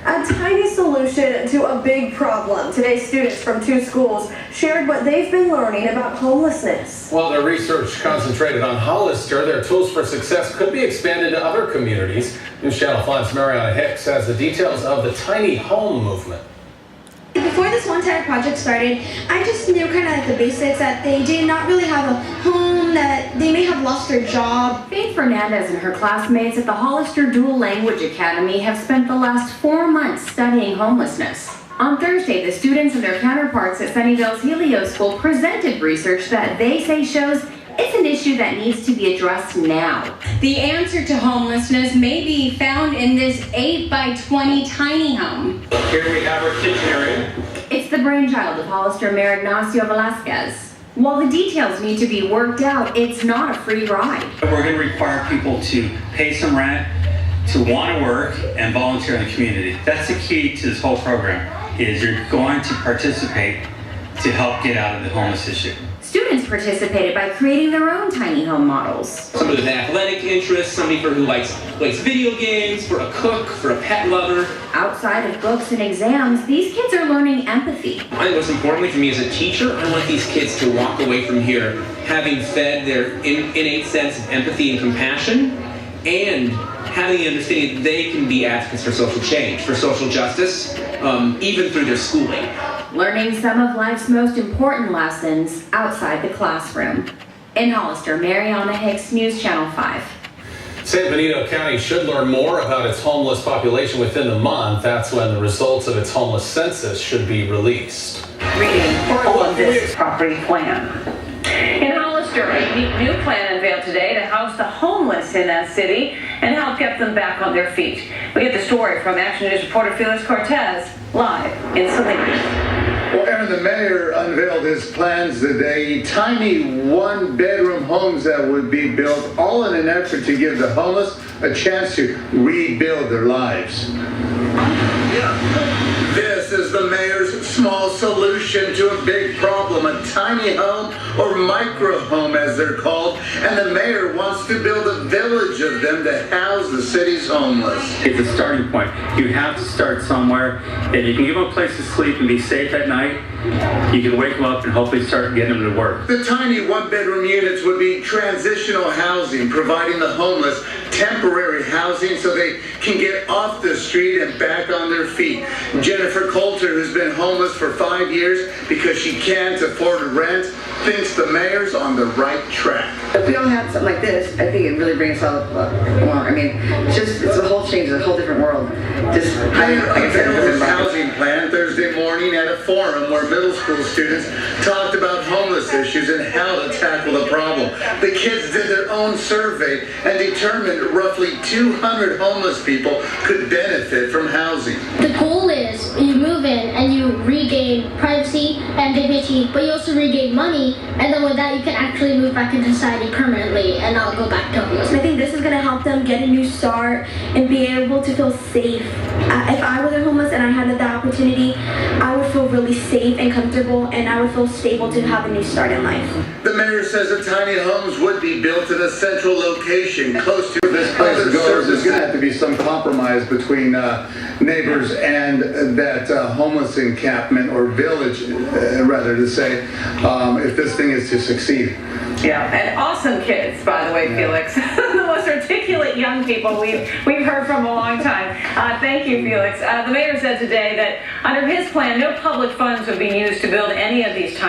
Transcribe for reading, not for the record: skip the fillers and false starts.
A tiny solution to a big problem. Today, students from 2 schools shared what they've been learning about homelessness. While their research concentrated on Hollister, their tools for success could be expanded to other communities. News Channel 5's Mariana Hicks has the details of the tiny home movement. Before this whole entire project started, I just knew kind of like the basics, that they did not really have a home, that they may have lost their job. Fernandez and her classmates at the Hollister Dual Language Academy have spent the last 4 months studying homelessness. On Thursday, the students and their counterparts at Sunnyvale's Helios School presented research that they say shows it's an issue that needs to be addressed now. The answer to homelessness may be found in this 8x20 tiny home. Here we have our kitchen area. It's the brainchild of Hollister Mayor Ignacio Velasquez. While the details need to be worked out, it's not a free ride. We're going to require people to pay some rent, to want to work, and volunteer in the community. That's the key to this whole program, is you're going to participate to help get out of the homeless issue. Students participated by creating their own tiny home models. Somebody with an athletic interest, somebody who likes video games, for a cook, for a pet lover. Outside of books and exams, these kids are learning empathy. I think most importantly for me as a teacher, I want these kids to walk away from here having fed their innate sense of empathy and compassion, and having the understanding that they can be advocates for social change, for social justice, even through their schooling. Learning some of life's most important lessons outside the classroom. In Hollister, Mariana Hicks, News Channel 5. San Benito County should learn more about its homeless population within the month. That's when the results of its homeless census should be released. Reading all of this property plan. In Hollister, a unique new plan unveiled today to house the homeless in that city and help get them back on their feet. We get the story from Action News reporter Felix Cortez, live in Salinas. Well, Aaron, the mayor unveiled his plans today. Tiny one-bedroom homes that would be built, all in an effort to give the homeless a chance to rebuild their lives. This is the mayor's small solution to a big problem, a tiny home, or micro home as they're called, and the mayor wants to build a village of them to house the city's homeless. It's a starting point. You have to start somewhere. If you can give them a place to sleep and be safe at night, you can wake them up and hopefully start getting them to work. The tiny one-bedroom units would be transitional housing, providing the homeless temporary housing so they can get off the street and back on their feet. Jennifer Coulter, who's been homeless for 5 years because she can't afford rent, thinks the mayor's on the right track. If we don't have something like this, I think it really brings us more. I mean, it's a whole change, it's a whole different world. Just unveiled his housing plan Thursday morning at a forum where middle school students talked about homeless issues and how to tackle the problem. The kids did their own survey and determined roughly 200 homeless people could benefit from housing. The goal is you move in and you regain privacy and dignity, but you also regain money, and then with that you can actually move back into society permanently and not go back to homelessness. I think this is going to help them get a new start and be able to feel safe. If I was homeless and I had that opportunity, I would feel really safe and comfortable, and I would feel stable to have a new start in life. The mayor says the tiny homes would be built in a central location close to this place to go. There's going to have to be some compromise between neighbors and that homeless encampment or village, rather to say, if this thing is to succeed. Yeah, and awesome kids, by the way, Felix. The most articulate young people we've heard from a long time. Thank you, Felix. The mayor said today that under his plan, no public funds would be used to build any of these tiny